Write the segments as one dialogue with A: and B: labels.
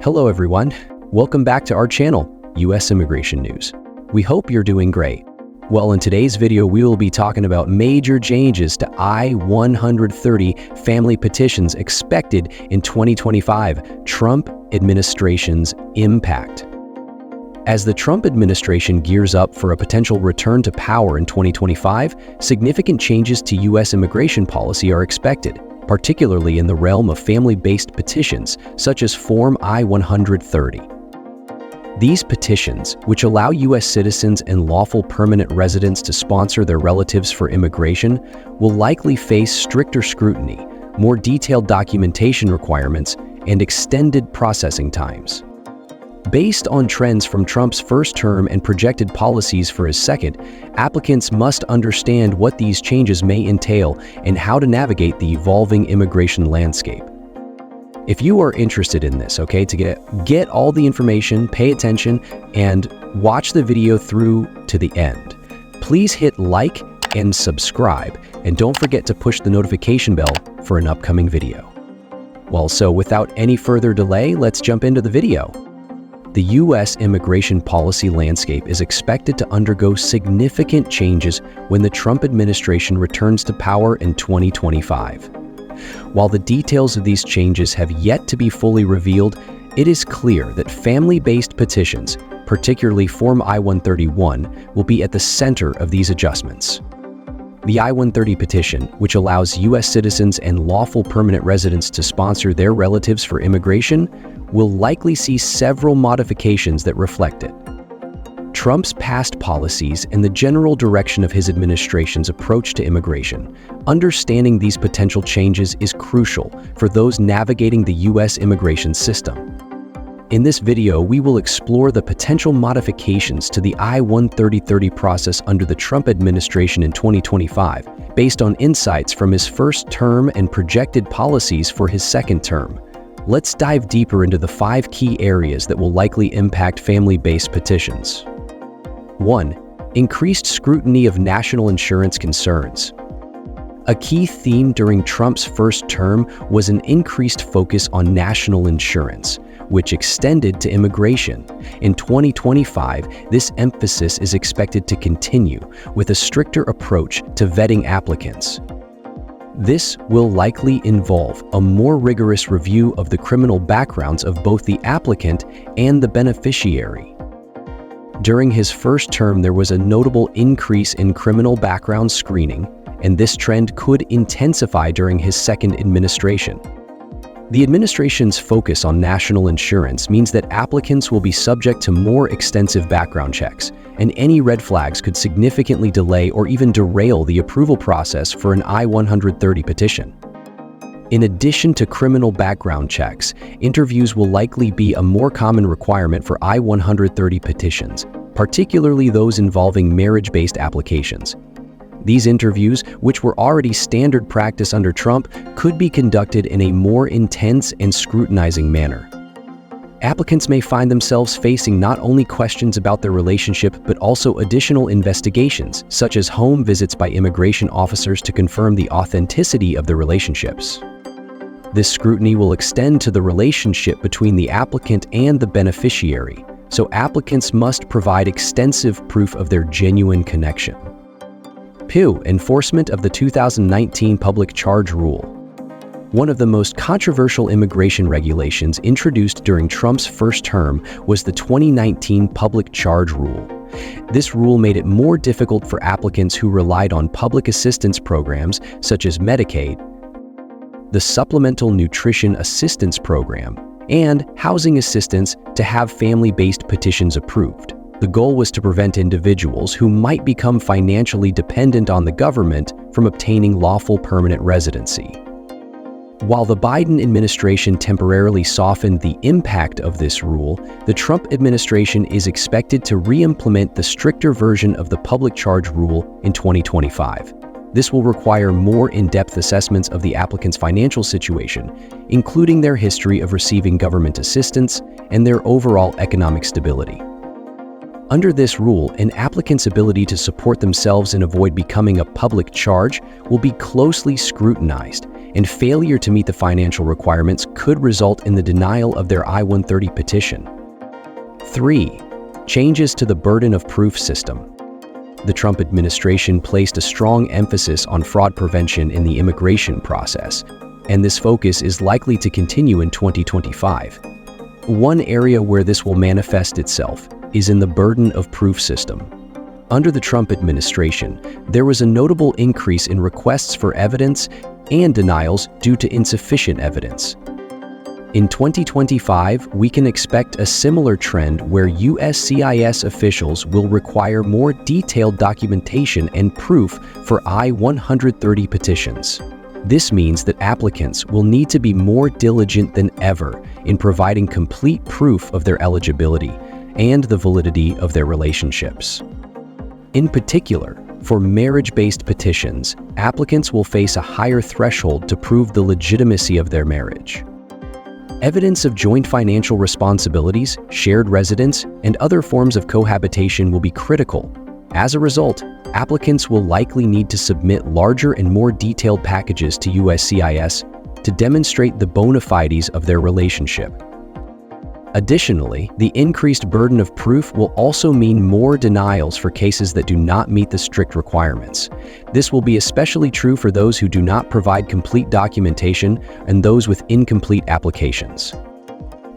A: Hello everyone, welcome back to our channel, U.S. Immigration News. We hope you're doing great. Well, in today's video, we will be talking about major changes to I-130 family petitions expected in 2025, Trump administration's impact. As the Trump administration gears up for a potential return to power in 2025, significant changes to U.S. immigration policy are expected, particularly in the realm of family-based petitions, such as Form I-130. These petitions, which allow U.S. citizens and lawful permanent residents to sponsor their relatives for immigration, will likely face stricter scrutiny, more detailed documentation requirements, and extended processing times. Based on trends from Trump's first term and projected policies for his second, applicants must understand what these changes may entail and how to navigate the evolving immigration landscape. If you are interested in this, to get all the information, pay attention, and watch the video through to the end, please hit like and subscribe, and don't forget to push the notification bell for an upcoming video. Well, so without any further delay, let's jump into the video. The U.S. immigration policy landscape is expected to undergo significant changes when the Trump administration returns to power in 2025. While the details of these changes have yet to be fully revealed, it is clear that family-based petitions, particularly Form I-131, will be at the center of these adjustments. The I-130 petition, which allows U.S. citizens and lawful permanent residents to sponsor their relatives for immigration, will likely see several modifications that reflect it. Trump's past policies and the general direction of his administration's approach to immigration. Understanding these potential changes is crucial for those navigating the U.S. immigration system. In this video, we will explore the potential modifications to the I-130 process under the Trump administration in 2025, based on insights from his first term and projected policies for his second term. Let's dive deeper into the 5 key areas that will likely impact family-based petitions. 1. Increased scrutiny of national insurance concerns. A key theme during Trump's first term was an increased focus on national insurance, which extended to immigration. In 2025, this emphasis is expected to continue with a stricter approach to vetting applicants. This will likely involve a more rigorous review of the criminal backgrounds of both the applicant and the beneficiary. During his first term, there was a notable increase in criminal background screening, and this trend could intensify during his second administration. The administration's focus on national insurance means that applicants will be subject to more extensive background checks, and any red flags could significantly delay or even derail the approval process for an I-130 petition. In addition to criminal background checks, interviews will likely be a more common requirement for I-130 petitions, particularly those involving marriage-based applications. These interviews, which were already standard practice under Trump, could be conducted in a more intense and scrutinizing manner. Applicants may find themselves facing not only questions about their relationship, but also additional investigations, such as home visits by immigration officers to confirm the authenticity of the relationships. This scrutiny will extend to the relationship between the applicant and the beneficiary, so applicants must provide extensive proof of their genuine connection. 2. Enforcement of the 2019 Public Charge Rule. One of the most controversial immigration regulations introduced during Trump's first term was the 2019 Public Charge Rule. This rule made it more difficult for applicants who relied on public assistance programs such as Medicaid, the Supplemental Nutrition Assistance Program, and housing assistance to have family-based petitions approved. The goal was to prevent individuals who might become financially dependent on the government from obtaining lawful permanent residency. While the Biden administration temporarily softened the impact of this rule, the Trump administration is expected to re-implement the stricter version of the public charge rule in 2025. This will require more in-depth assessments of the applicant's financial situation, including their history of receiving government assistance and their overall economic stability. Under this rule, an applicant's ability to support themselves and avoid becoming a public charge will be closely scrutinized, and failure to meet the financial requirements could result in the denial of their I-130 petition. 3. Changes to the burden of proof system. The Trump administration placed a strong emphasis on fraud prevention in the immigration process, and this focus is likely to continue in 2025. One area where this will manifest itself is in the burden of proof system. Under the Trump administration, there was a notable increase in requests for evidence and denials due to insufficient evidence. In 2025, we can expect a similar trend where USCIS officials will require more detailed documentation and proof for I-130 petitions. This means that applicants will need to be more diligent than ever in providing complete proof of their eligibility and the validity of their relationships. In particular, for marriage-based petitions, applicants will face a higher threshold to prove the legitimacy of their marriage. Evidence of joint financial responsibilities, shared residence, and other forms of cohabitation will be critical. As a result, applicants will likely need to submit larger and more detailed packages to USCIS to demonstrate the bona fides of their relationship. Additionally, the increased burden of proof will also mean more denials for cases that do not meet the strict requirements. This will be especially true for those who do not provide complete documentation and those with incomplete applications.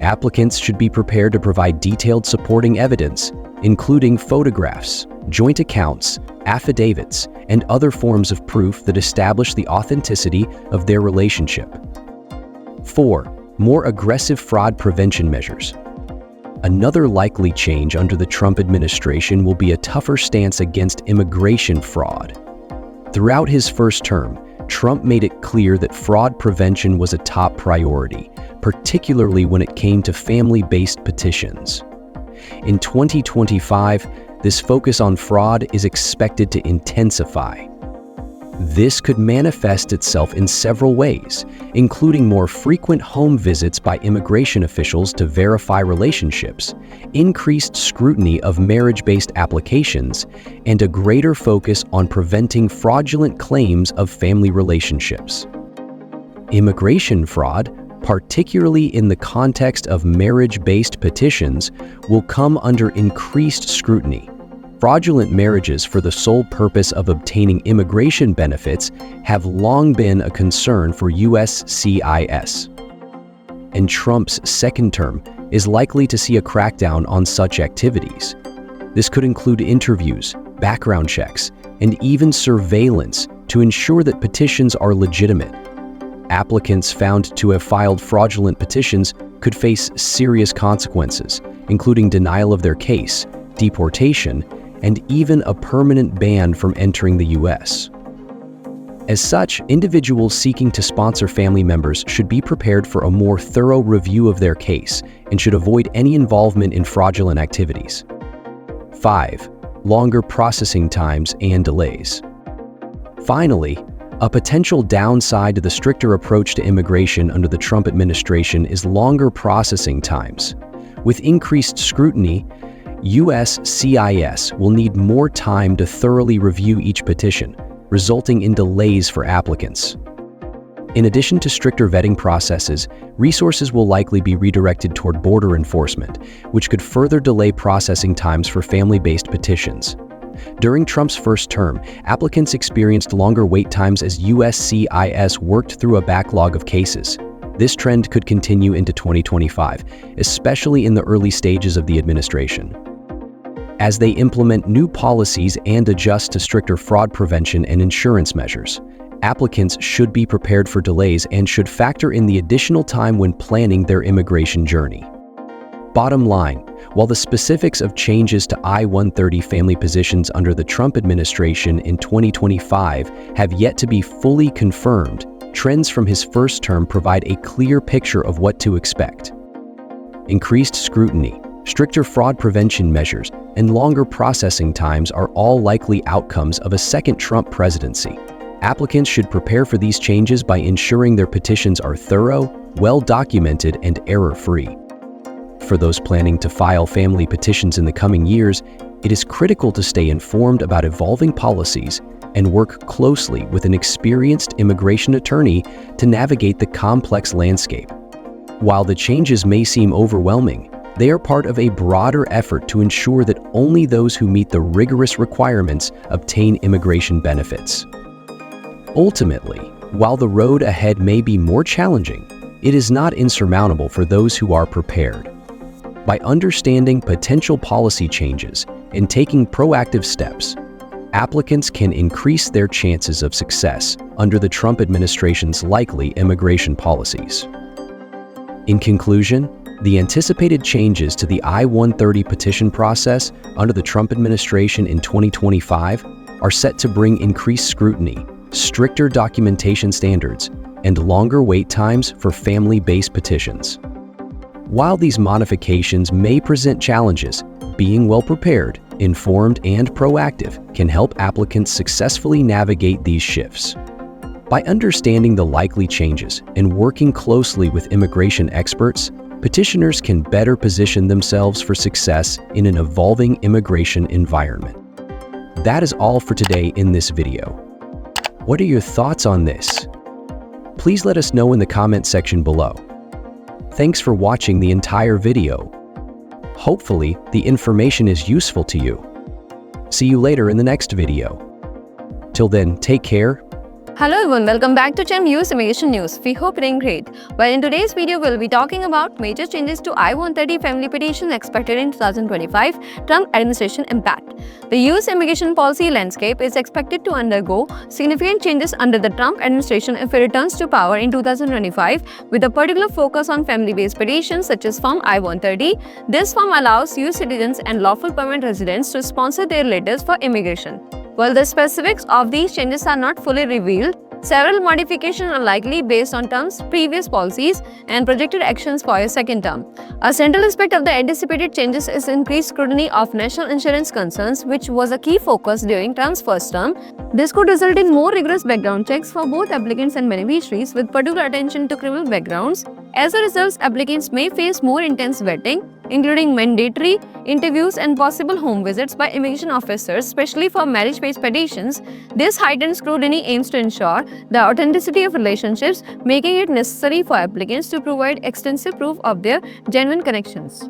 A: Applicants should be prepared to provide detailed supporting evidence, including photographs, joint accounts, affidavits, and other forms of proof that establish the authenticity of their relationship. 4. More aggressive fraud prevention measures. Another likely change under the Trump administration will be a tougher stance against immigration fraud. Throughout his first term, Trump made it clear that fraud prevention was a top priority, particularly when it came to family-based petitions. In 2025, this focus on fraud is expected to intensify. This could manifest itself in several ways, including more frequent home visits by immigration officials to verify relationships, increased scrutiny of marriage-based applications, and a greater focus on preventing fraudulent claims of family relationships. Immigration fraud, particularly in the context of marriage-based petitions, will come under increased scrutiny. Fraudulent marriages for the sole purpose of obtaining immigration benefits have long been a concern for USCIS. And Trump's second term is likely to see a crackdown on such activities. This could include interviews, background checks, and even surveillance to ensure that petitions are legitimate. Applicants found to have filed fraudulent petitions could face serious consequences, including denial of their case, deportation, and even a permanent ban from entering the U.S. As such, individuals seeking to sponsor family members should be prepared for a more thorough review of their case and should avoid any involvement in fraudulent activities. 5. Longer processing times and delays. Finally, a potential downside to the stricter approach to immigration under the Trump administration is longer processing times. With increased scrutiny, USCIS will need more time to thoroughly review each petition, resulting in delays for applicants. In addition to stricter vetting processes, resources will likely be redirected toward border enforcement, which could further delay processing times for family-based petitions. During Trump's first term, applicants experienced longer wait times as USCIS worked through a backlog of cases. This trend could continue into 2025, especially in the early stages of the administration. As they implement new policies and adjust to stricter fraud prevention and insurance measures, applicants should be prepared for delays and should factor in the additional time when planning their immigration journey. Bottom line, while the specifics of changes to I-130 family positions under the Trump administration in 2025 have yet to be fully confirmed, trends from his first term provide a clear picture of what to expect. Increased scrutiny, stricter fraud prevention measures, and longer processing times are all likely outcomes of a second Trump presidency. Applicants should prepare for these changes by ensuring their petitions are thorough, well-documented, and error-free. For those planning to file family petitions in the coming years, it is critical to stay informed about evolving policies and work closely with an experienced immigration attorney to navigate the complex landscape. While the changes may seem overwhelming, they are part of a broader effort to ensure that only those who meet the rigorous requirements obtain immigration benefits. Ultimately, while the road ahead may be more challenging, it is not insurmountable for those who are prepared. By understanding potential policy changes and taking proactive steps, applicants can increase their chances of success under the Trump administration's likely immigration policies. In conclusion, the anticipated changes to the I-130 petition process under the Trump administration in 2025 are set to bring increased scrutiny, stricter documentation standards, and longer wait times for family-based petitions. While these modifications may present challenges, being well-prepared, informed, and proactive can help applicants successfully navigate these shifts. By understanding the likely changes and working closely with immigration experts, petitioners can better position themselves for success in an evolving immigration environment. That is all for today in this video. What are your thoughts on this? Please let us know in the comment section below. Thanks for watching the entire video. Hopefully, the information is useful to you. See you later in the next video. Till then, take care.
B: Hello everyone, welcome back to US Immigration News. We hope you're doing great. Well, in today's video, we'll be talking about major changes to I-130 family petition expected in 2025, Trump administration impact. The US immigration policy landscape is expected to undergo significant changes under the Trump administration if it returns to power in 2025, with a particular focus on family-based petitions such as Form I-130. This form allows US citizens and lawful permanent residents to sponsor their letters for immigration. While the specifics of these changes are not fully revealed, several modifications are likely based on Trump's previous policies and projected actions for his second term. A central aspect of the anticipated changes is increased scrutiny of national insurance concerns, which was a key focus during Trump's first term. This could result in more rigorous background checks for both applicants and beneficiaries, with particular attention to criminal backgrounds. As a result, applicants may face more intense vetting, including mandatory interviews and possible home visits by immigration officers, especially for marriage-based petitions. This heightened scrutiny aims to ensure the authenticity of relationships, making it necessary for applicants to provide extensive proof of their genuine connections.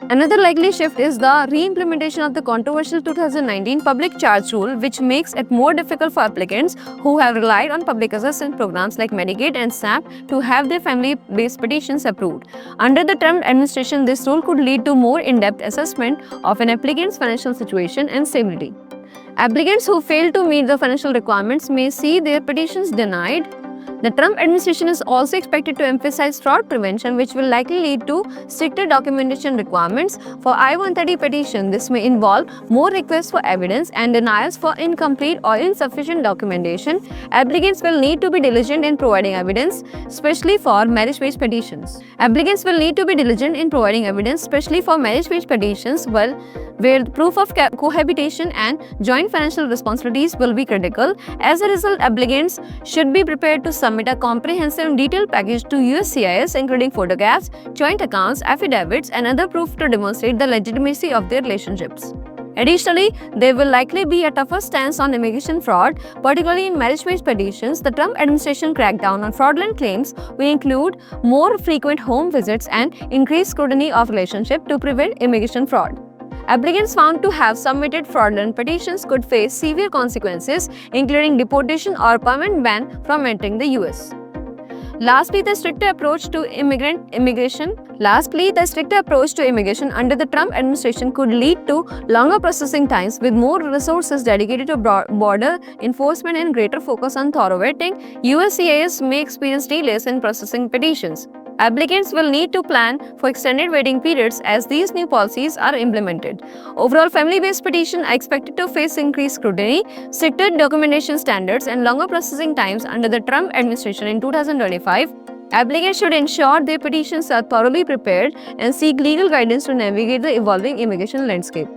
B: Another likely shift is the re-implementation of the controversial 2019 public charge rule, which makes it more difficult for applicants who have relied on public assistance programs like Medicaid and SNAP to have their family-based petitions approved. Under the Trump administration, this rule could lead to more in-depth assessment of an applicant's financial situation and stability. Applicants who fail to meet the financial requirements may see their petitions denied. The Trump administration is also expected to emphasize fraud prevention, which will likely lead to stricter documentation requirements for I-130 petition. This may involve more requests for evidence and denials for incomplete or insufficient documentation. Applicants will need to be diligent in providing evidence, especially for marriage-based petitions. Applicants will need to be diligent in providing evidence, especially for marriage-based petitions, where the proof of cohabitation and joint financial responsibilities will be critical. As a result, applicants should be prepared to submit a comprehensive and detailed package to USCIS, including photographs, joint accounts, affidavits, and other proof to demonstrate the legitimacy of their relationships. Additionally, there will likely be a tougher stance on immigration fraud, particularly in marriage-based petitions. The Trump administration crackdown on fraudulent claims will include more frequent home visits and increased scrutiny of relationships to prevent immigration fraud. Applicants found to have submitted fraudulent petitions could face severe consequences, including deportation or permanent ban from entering the US. Lastly, the stricter approach to immigration under the Trump administration could lead to longer processing times, with more resources dedicated to border enforcement and greater focus on thorough vetting. USCIS may experience delays in processing petitions. Applicants will need to plan for extended waiting periods as these new policies are implemented. Overall, family-based petitions are expected to face increased scrutiny, stricter documentation standards, and longer processing times under the Trump administration in 2025. Applicants should ensure their petitions are thoroughly prepared and seek legal guidance to navigate the evolving immigration landscape.